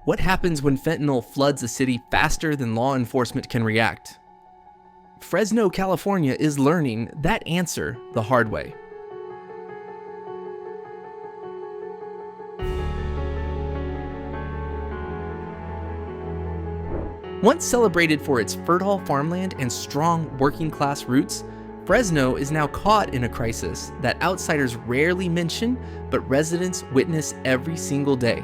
What happens when fentanyl floods a city faster than law enforcement can react? Fresno, California is learning that answer the hard way. Once celebrated for its fertile farmland and strong working-class roots, Fresno is now caught in a crisis that outsiders rarely mention, but residents witness every single day.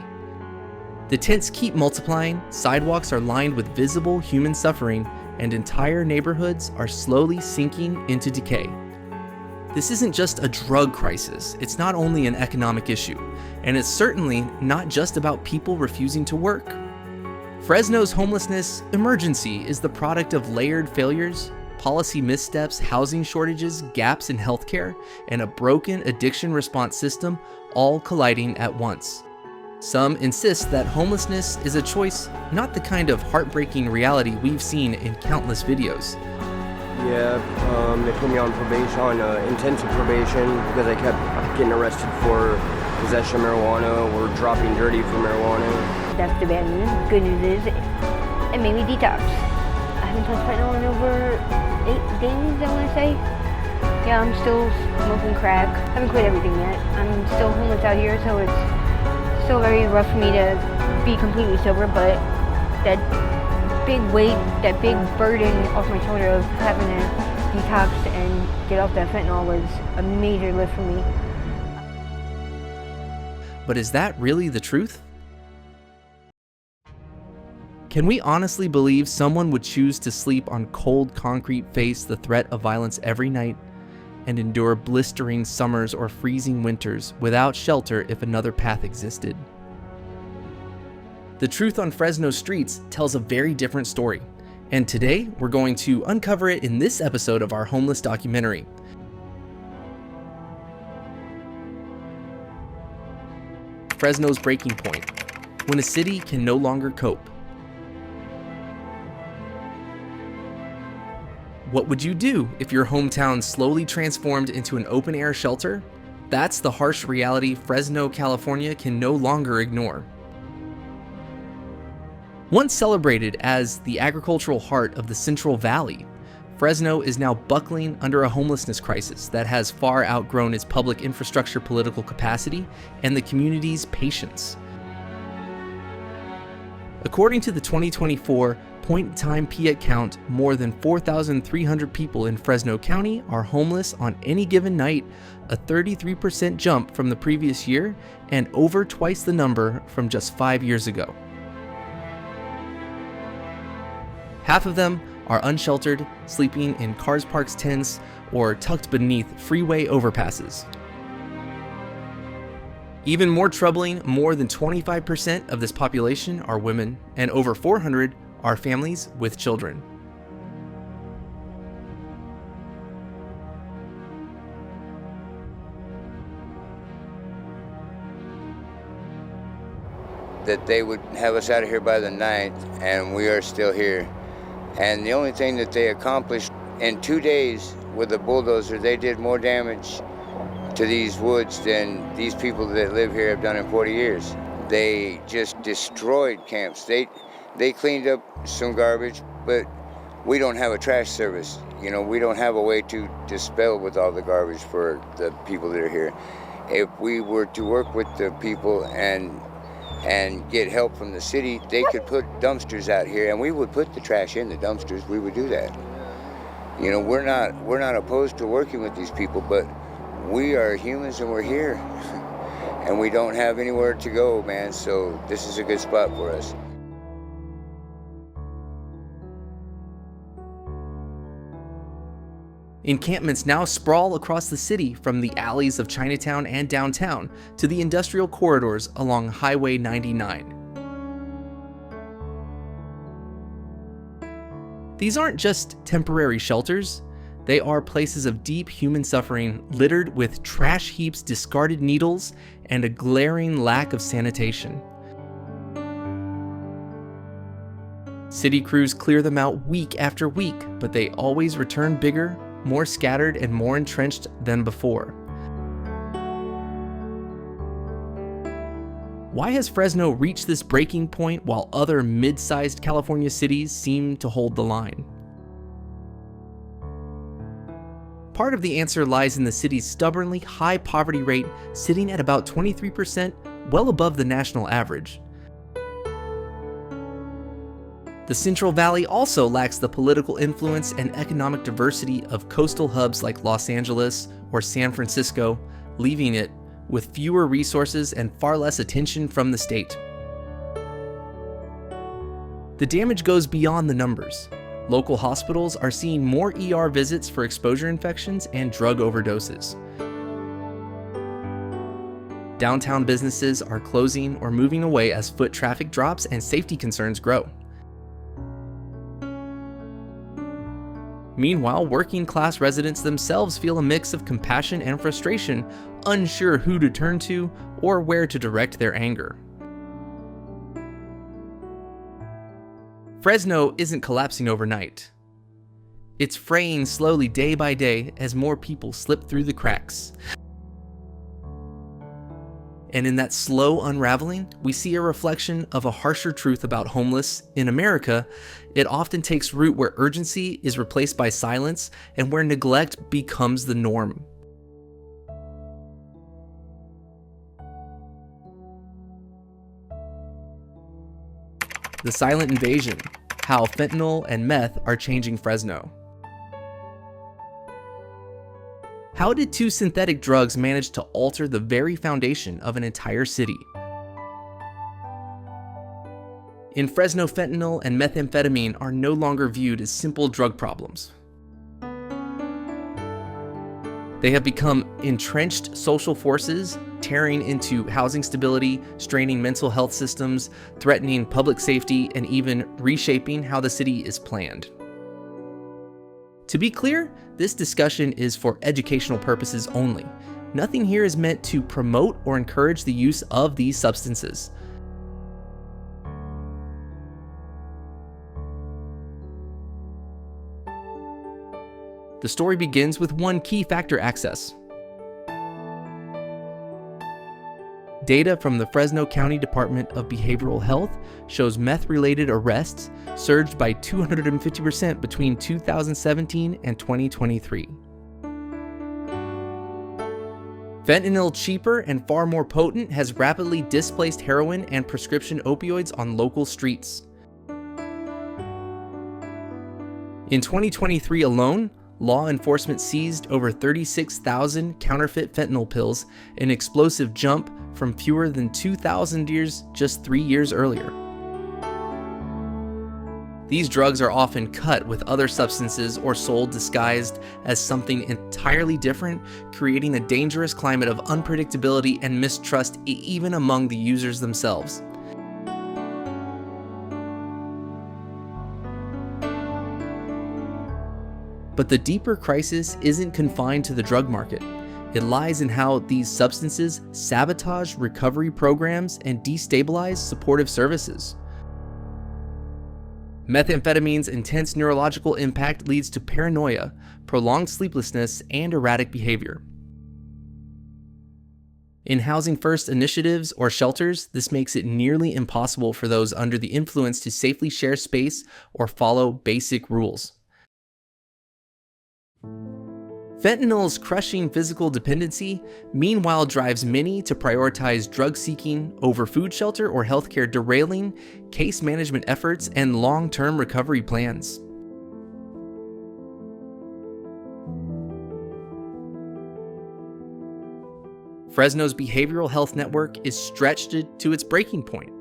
The tents keep multiplying, sidewalks are lined with visible human suffering, and entire neighborhoods are slowly sinking into decay. This isn't just a drug crisis, it's not only an economic issue, and it's certainly not just about people refusing to work. Fresno's homelessness emergency is the product of layered failures, policy missteps, housing shortages, gaps in healthcare, and a broken addiction response system all colliding at once. Some insist that homelessness is a choice, not the kind of heartbreaking reality we've seen in countless videos. Yeah, they put me on probation, intensive probation, because I kept getting arrested for possession of marijuana or dropping dirty for marijuana. That's the bad news. Good news is it made me detox. I haven't touched fentanyl in over 8 days, I want to say. Yeah, I'm still smoking crack. I haven't quit everything yet. I'm still homeless out here, so it's still very rough for me to be completely sober, but that big weight, that big burden off my shoulder of having to detox and get off that fentanyl was a major lift for me. But is that really the truth? Can we honestly believe someone would choose to sleep on cold concrete, face the threat of violence every night, and endure blistering summers or freezing winters without shelter if another path existed? The truth on Fresno streets tells a very different story, and today we're going to uncover it in this episode of our homeless documentary. Fresno's breaking point, when a city can no longer cope. What would you do if your hometown slowly transformed into an open-air shelter? That's the harsh reality Fresno, California can no longer ignore. Once celebrated as the agricultural heart of the Central Valley, Fresno is now buckling under a homelessness crisis that has far outgrown its public infrastructure political capacity and the community's patience. According to the 2024 point-in-time PIAT count, more than 4,300 people in Fresno County are homeless on any given night, a 33% jump from the previous year and over twice the number from just 5 years ago. Half of them are unsheltered, sleeping in cars parked tents or tucked beneath freeway overpasses. Even more troubling, more than 25% of this population are women, and over 400 are families with children. That they would have us out of here by the 9th, and we are still here. And the only thing that they accomplished in 2 days with the bulldozer, they did more damage to these woods than these people that live here have done in 40 years. They just destroyed camps. They cleaned up some garbage, but we don't have a trash service. You know, we don't have a way to dispel with all the garbage for the people that are here. If we were to work with the people and get help from the city, they could put dumpsters out here, and we would put the trash in the dumpsters. We would do that. You know, we're not opposed to working with these people, but we are humans and we're here, and we don't have anywhere to go, man. So this is a good spot for us. Encampments now sprawl across the city, from the alleys of Chinatown and downtown to the industrial corridors along Highway 99. These aren't just temporary shelters, they are places of deep human suffering littered with trash heaps, discarded needles, and a glaring lack of sanitation. City crews clear them out week after week, but they always return bigger, more scattered, and more entrenched than before. Why has Fresno reached this breaking point while other mid-sized California cities seem to hold the line? Part of the answer lies in the city's stubbornly high poverty rate, sitting at about 23%, well above the national average. The Central Valley also lacks the political influence and economic diversity of coastal hubs like Los Angeles or San Francisco, leaving it with fewer resources and far less attention from the state. The damage goes beyond the numbers. Local hospitals are seeing more ER visits for exposure infections and drug overdoses. Downtown businesses are closing or moving away as foot traffic drops and safety concerns grow. Meanwhile, working-class residents themselves feel a mix of compassion and frustration, unsure who to turn to or where to direct their anger. Fresno isn't collapsing overnight. It's fraying slowly day by day as more people slip through the cracks. And in that slow unraveling, we see a reflection of a harsher truth about homeless in America. It often takes root where urgency is replaced by silence and where neglect becomes the norm. The silent invasion: how fentanyl and meth are changing Fresno. How did two synthetic drugs manage to alter the very foundation of an entire city? In Fresno, fentanyl and methamphetamine are no longer viewed as simple drug problems. They have become entrenched social forces, tearing into housing stability, straining mental health systems, threatening public safety, and even reshaping how the city is planned. To be clear, this discussion is for educational purposes only. Nothing here is meant to promote or encourage the use of these substances. The story begins with one key factor: access. Data from the Fresno County Department of Behavioral Health shows meth-related arrests surged by 250% between 2017 and 2023. Fentanyl, cheaper and far more potent, has rapidly displaced heroin and prescription opioids on local streets. In 2023 alone, law enforcement seized over 36,000 counterfeit fentanyl pills, an explosive jump from fewer than 2,000 deers just 3 years earlier. These drugs are often cut with other substances or sold disguised as something entirely different, creating a dangerous climate of unpredictability and mistrust even among the users themselves. But the deeper crisis isn't confined to the drug market. It lies in how these substances sabotage recovery programs and destabilize supportive services. Methamphetamine's intense neurological impact leads to paranoia, prolonged sleeplessness, and erratic behavior. In Housing First initiatives or shelters, this makes it nearly impossible for those under the influence to safely share space or follow basic rules. Fentanyl's crushing physical dependency, meanwhile, drives many to prioritize drug seeking over food shelter or healthcare, derailing case management efforts and long-term recovery plans. Fresno's behavioral health network is stretched to its breaking point.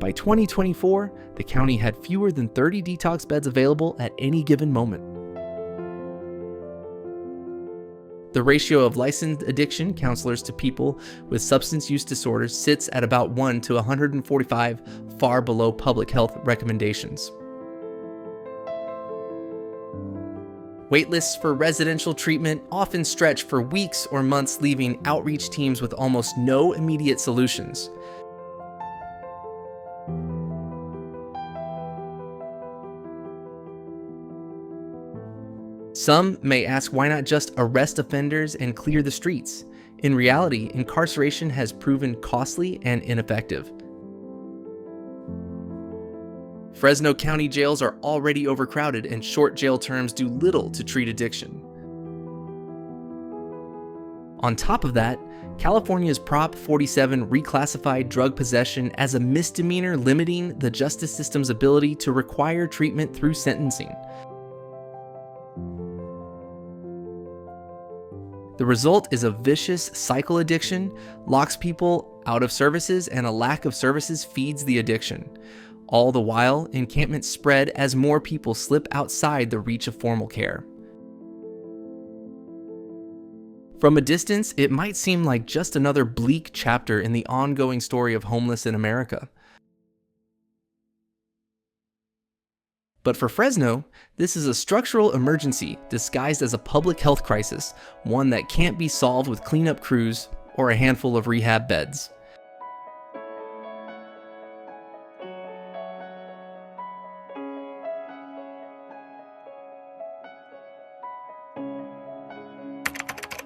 By 2024, the county had fewer than 30 detox beds available at any given moment. The ratio of licensed addiction counselors to people with substance use disorders sits at about 1 to 145, far below public health recommendations. Waitlists for residential treatment often stretch for weeks or months, leaving outreach teams with almost no immediate solutions. Some may ask, why not just arrest offenders and clear the streets? In reality, incarceration has proven costly and ineffective. Fresno County jails are already overcrowded, and short jail terms do little to treat addiction. On top of that, California's Prop 47 reclassified drug possession as a misdemeanor, limiting the justice system's ability to require treatment through sentencing. The result is a vicious cycle. Addiction locks people out of services, and a lack of services feeds the addiction. All the while, encampments spread as more people slip outside the reach of formal care. From a distance, it might seem like just another bleak chapter in the ongoing story of homeless in America. But for Fresno, this is a structural emergency disguised as a public health crisis, one that can't be solved with cleanup crews or a handful of rehab beds.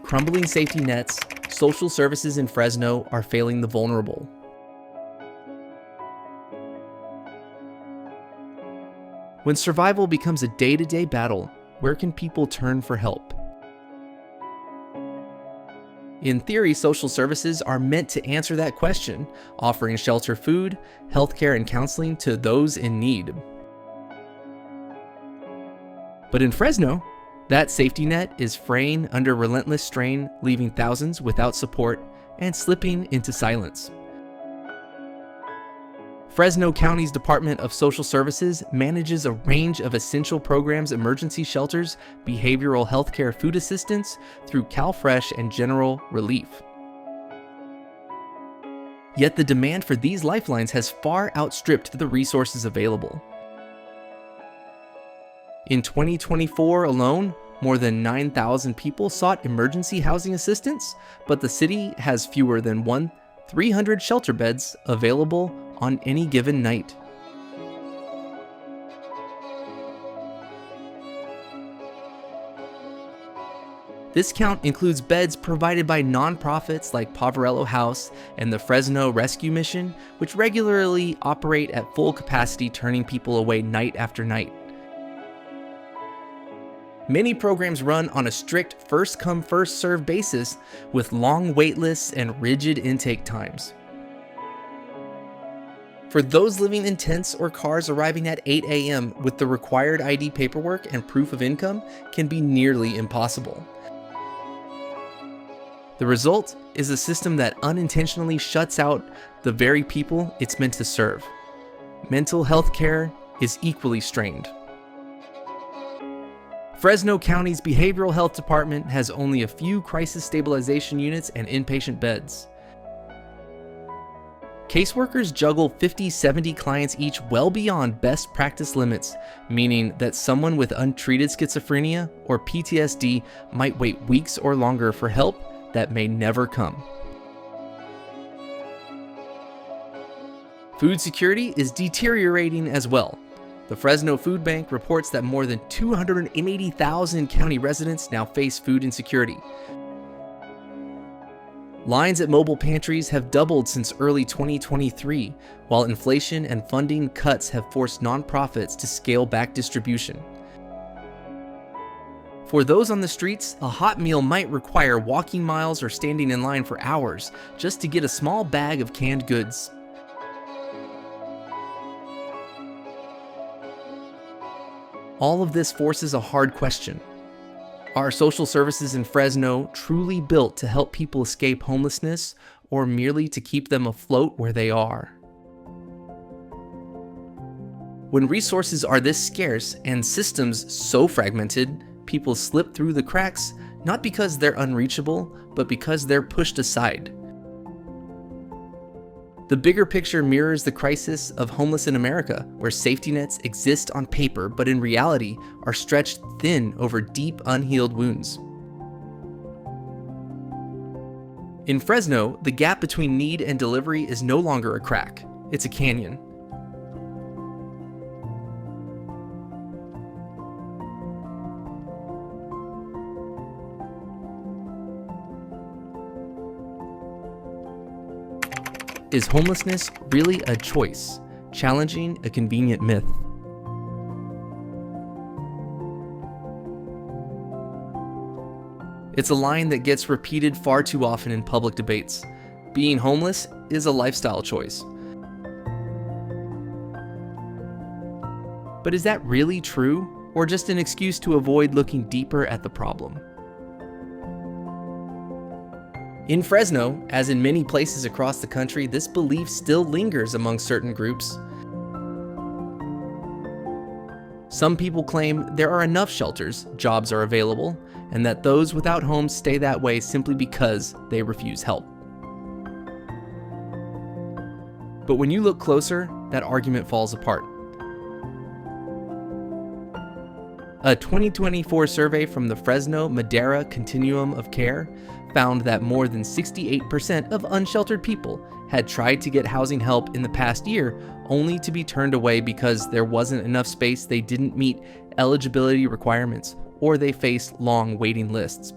Crumbling safety nets, social services in Fresno are failing the vulnerable. When survival becomes a day-to-day battle, where can people turn for help? In theory, social services are meant to answer that question, offering shelter, food, healthcare, and counseling to those in need. But in Fresno, that safety net is fraying under relentless strain, leaving thousands without support and slipping into silence. Fresno County's Department of Social Services manages a range of essential programs, emergency shelters, behavioral healthcare, food assistance through CalFresh and General Relief. Yet the demand for these lifelines has far outstripped the resources available. In 2024 alone, more than 9,000 people sought emergency housing assistance, but the city has fewer than 300 shelter beds available on any given night. This count includes beds provided by nonprofits like Poverello House and the Fresno Rescue Mission, which regularly operate at full capacity, turning people away night after night. Many programs run on a strict first-come, first-served basis with long wait lists and rigid intake times. For those living in tents or cars, arriving at 8 a.m. with the required ID paperwork and proof of income can be nearly impossible. The result is a system that unintentionally shuts out the very people it's meant to serve. Mental health care is equally strained. Fresno County's Behavioral Health Department has only a few crisis stabilization units and inpatient beds. Caseworkers juggle 50-70 clients each, well beyond best practice limits, meaning that someone with untreated schizophrenia or PTSD might wait weeks or longer for help that may never come. Food security is deteriorating as well. The Fresno Food Bank reports that more than 280,000 county residents now face food insecurity. Lines at mobile pantries have doubled since early 2023, while inflation and funding cuts have forced nonprofits to scale back distribution. For those on the streets, a hot meal might require walking miles or standing in line for hours just to get a small bag of canned goods. All of this forces a hard question. Are social services in Fresno truly built to help people escape homelessness, or merely to keep them afloat where they are? When resources are this scarce and systems so fragmented, people slip through the cracks, not because they're unreachable, but because they're pushed aside. The bigger picture mirrors the crisis of homeless in America, where safety nets exist on paper but in reality are stretched thin over deep, unhealed wounds. In Fresno, the gap between need and delivery is no longer a crack, it's a canyon. Is homelessness really a choice? Challenging a convenient myth. It's a line that gets repeated far too often in public debates. Being homeless is a lifestyle choice. But is that really true, or just an excuse to avoid looking deeper at the problem? In Fresno, as in many places across the country, this belief still lingers among certain groups. Some people claim there are enough shelters, jobs are available, and that those without homes stay that way simply because they refuse help. But when you look closer, that argument falls apart. A 2024 survey from the Fresno Madera Continuum of Care found that more than 68% of unsheltered people had tried to get housing help in the past year, only to be turned away because there wasn't enough space, they didn't meet eligibility requirements, or they faced long waiting lists.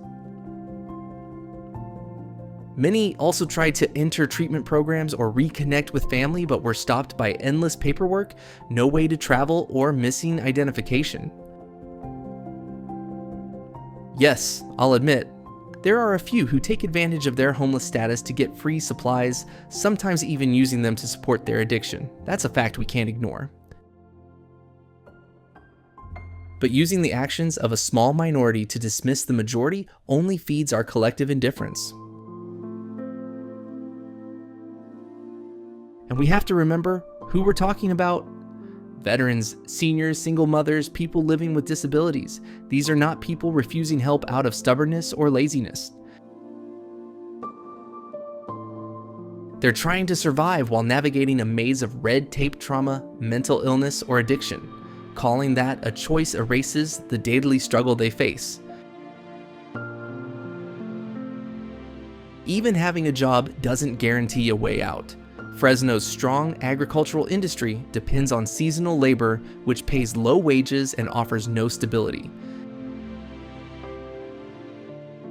Many also tried to enter treatment programs or reconnect with family, but were stopped by endless paperwork, no way to travel, or missing identification. Yes, I'll admit, there are a few who take advantage of their homeless status to get free supplies, sometimes even using them to support their addiction. That's a fact we can't ignore. But using the actions of a small minority to dismiss the majority only feeds our collective indifference. And we have to remember who we're talking about. Veterans, seniors, single mothers, people living with disabilities. These are not people refusing help out of stubbornness or laziness. They're trying to survive while navigating a maze of red tape trauma, mental illness, or addiction. Calling that a choice erases the daily struggle they face. Even having a job doesn't guarantee a way out. Fresno's strong agricultural industry depends on seasonal labor, which pays low wages and offers no stability.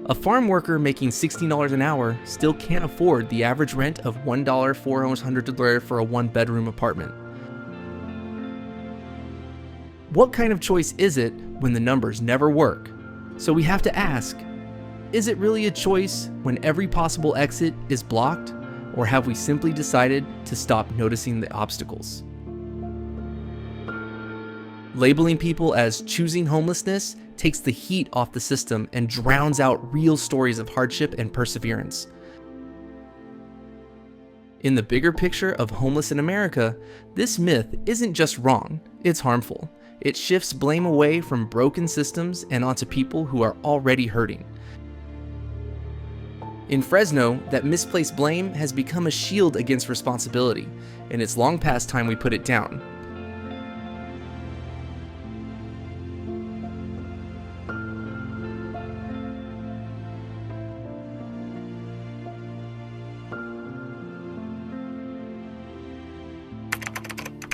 A farm worker making $60 an hour still can't afford the average rent of $1,400 for a one-bedroom apartment. What kind of choice is it when the numbers never work? So we have to ask, is it really a choice when every possible exit is blocked? Or have we simply decided to stop noticing the obstacles? Labeling people as choosing homelessness takes the heat off the system and drowns out real stories of hardship and perseverance. In the bigger picture of Homeless in America, this myth isn't just wrong, it's harmful. It shifts blame away from broken systems and onto people who are already hurting. In Fresno, that misplaced blame has become a shield against responsibility, and it's long past time we put it down.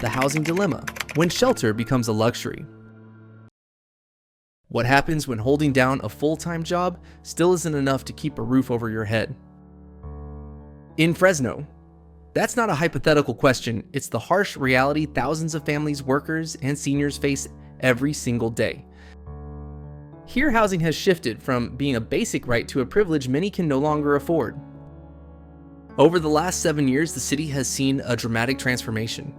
The housing dilemma, when shelter becomes a luxury. What happens when holding down a full-time job still isn't enough to keep a roof over your head? In Fresno, that's not a hypothetical question, it's the harsh reality thousands of families, workers, and seniors face every single day. Here, housing has shifted from being a basic right to a privilege many can no longer afford. Over the last 7 years, the city has seen a dramatic transformation.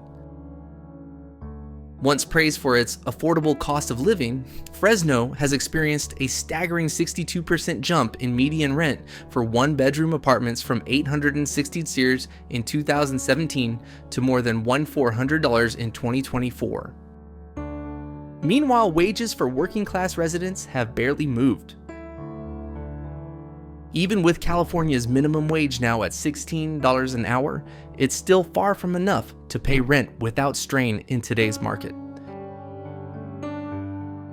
Once praised for its affordable cost of living, Fresno has experienced a staggering 62% jump in median rent for one-bedroom apartments from $860 in 2017 to more than $1,400 in 2024. Meanwhile, wages for working-class residents have barely moved. Even with California's minimum wage now at $16 an hour, it's still far from enough to pay rent without strain in today's market.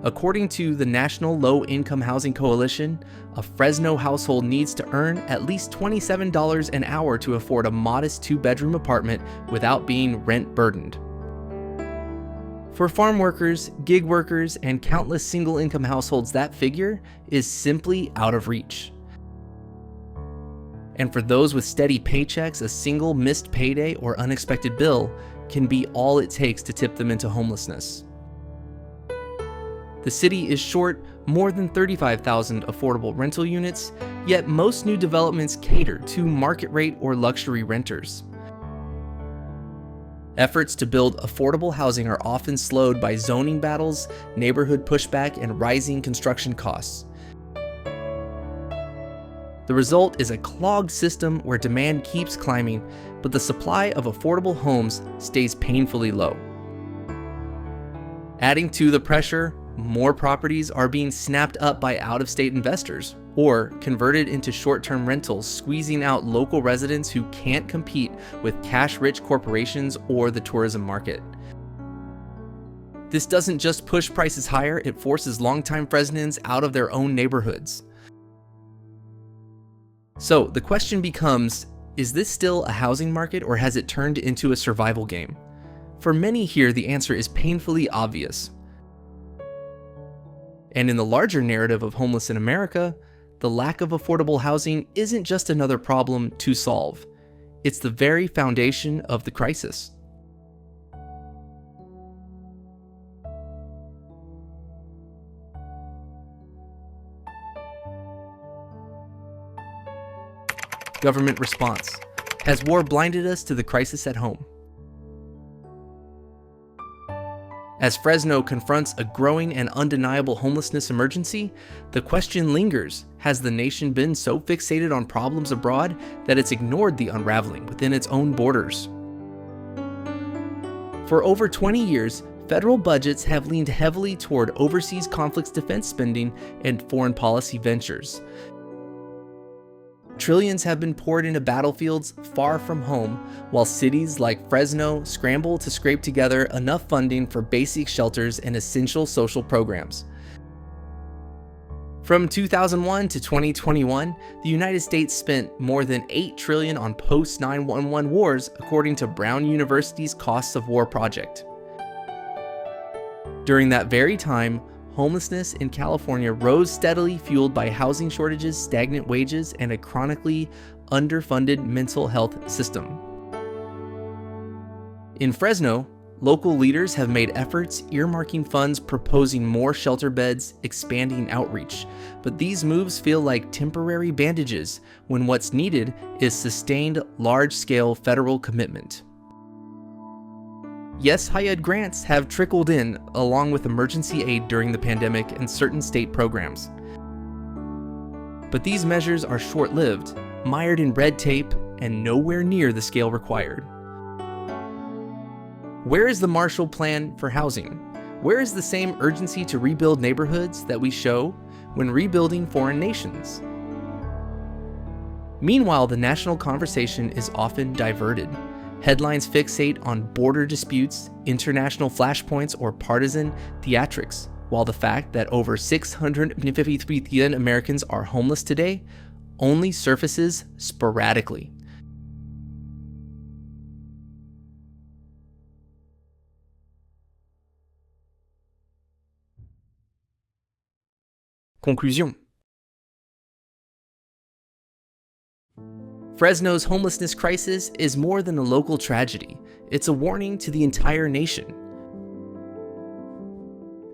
According to the National Low Income Housing Coalition, a Fresno household needs to earn at least $27 an hour to afford a modest two-bedroom apartment without being rent-burdened. For farm workers, gig workers, and countless single-income households, that figure is simply out of reach. And for those with steady paychecks, a single missed payday or unexpected bill can be all it takes to tip them into homelessness. The city is short more than 35,000 affordable rental units, yet most new developments cater to market rate or luxury renters. Efforts to build affordable housing are often slowed by zoning battles, neighborhood pushback, and rising construction costs. The result is a clogged system where demand keeps climbing, but the supply of affordable homes stays painfully low. Adding to the pressure, more properties are being snapped up by out-of-state investors or converted into short-term rentals, squeezing out local residents who can't compete with cash-rich corporations or the tourism market. This doesn't just push prices higher, it forces longtime Fresnans out of their own neighborhoods. So the question becomes, is this still a housing market or has it turned into a survival game? For many here, the answer is painfully obvious. And in the larger narrative of Homeless in America, the lack of affordable housing isn't just another problem to solve. It's the very foundation of the crisis. Government response. Has war blinded us to the crisis at home? As Fresno confronts a growing and undeniable homelessness emergency, the question lingers, has the nation been so fixated on problems abroad that it's ignored the unraveling within its own borders? For over 20 years, federal budgets have leaned heavily toward overseas conflicts defense spending and foreign policy ventures. Trillions have been poured into battlefields far from home, while cities like Fresno scramble to scrape together enough funding for basic shelters and essential social programs. From 2001 to 2021, the United States spent more than $8 trillion on post-9/11 wars, according to Brown University's Costs of War project. During that very time, homelessness in California rose steadily, fueled by housing shortages, stagnant wages, and a chronically underfunded mental health system. In Fresno, local leaders have made efforts earmarking funds, proposing more shelter beds, expanding outreach, but these moves feel like temporary bandages when what's needed is sustained, large-scale federal commitment. Yes, high-ed grants have trickled in along with emergency aid during the pandemic and certain state programs. But these measures are short-lived, mired in red tape, and nowhere near the scale required. Where is the Marshall Plan for housing? Where is the same urgency to rebuild neighborhoods that we show when rebuilding foreign nations? Meanwhile, the national conversation is often diverted. Headlines fixate on border disputes, international flashpoints, or partisan theatrics, while the fact that over 653,000 Americans are homeless today only surfaces sporadically. Conclusion. Fresno's homelessness crisis is more than a local tragedy. It's a warning to the entire nation.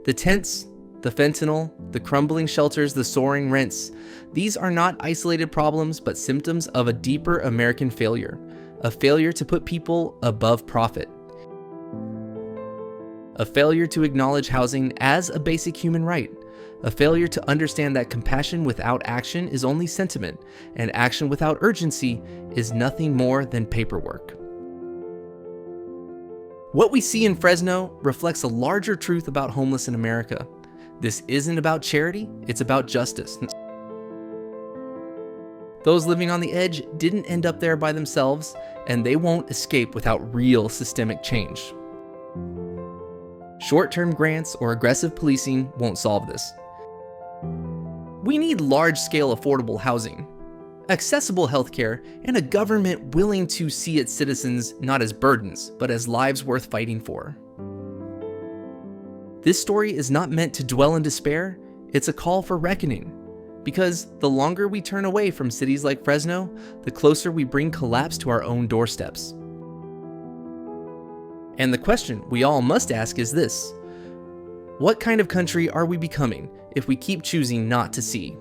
The tents, the fentanyl, the crumbling shelters, the soaring rents, these are not isolated problems, but symptoms of a deeper American failure, a failure to put people above profit, a failure to acknowledge housing as a basic human right, a failure to understand that compassion without action is only sentiment, and action without urgency is nothing more than paperwork. What we see in Fresno reflects a larger truth about homeless in America. This isn't about charity, it's about justice. Those living on the edge didn't end up there by themselves, and they won't escape without real systemic change. Short-term grants or aggressive policing won't solve this. We need large-scale affordable housing, accessible healthcare, and a government willing to see its citizens not as burdens, but as lives worth fighting for. This story is not meant to dwell in despair, it's a call for reckoning. Because the longer we turn away from cities like Fresno, the closer we bring collapse to our own doorsteps. And the question we all must ask is this: what kind of country are we becoming if we keep choosing not to see?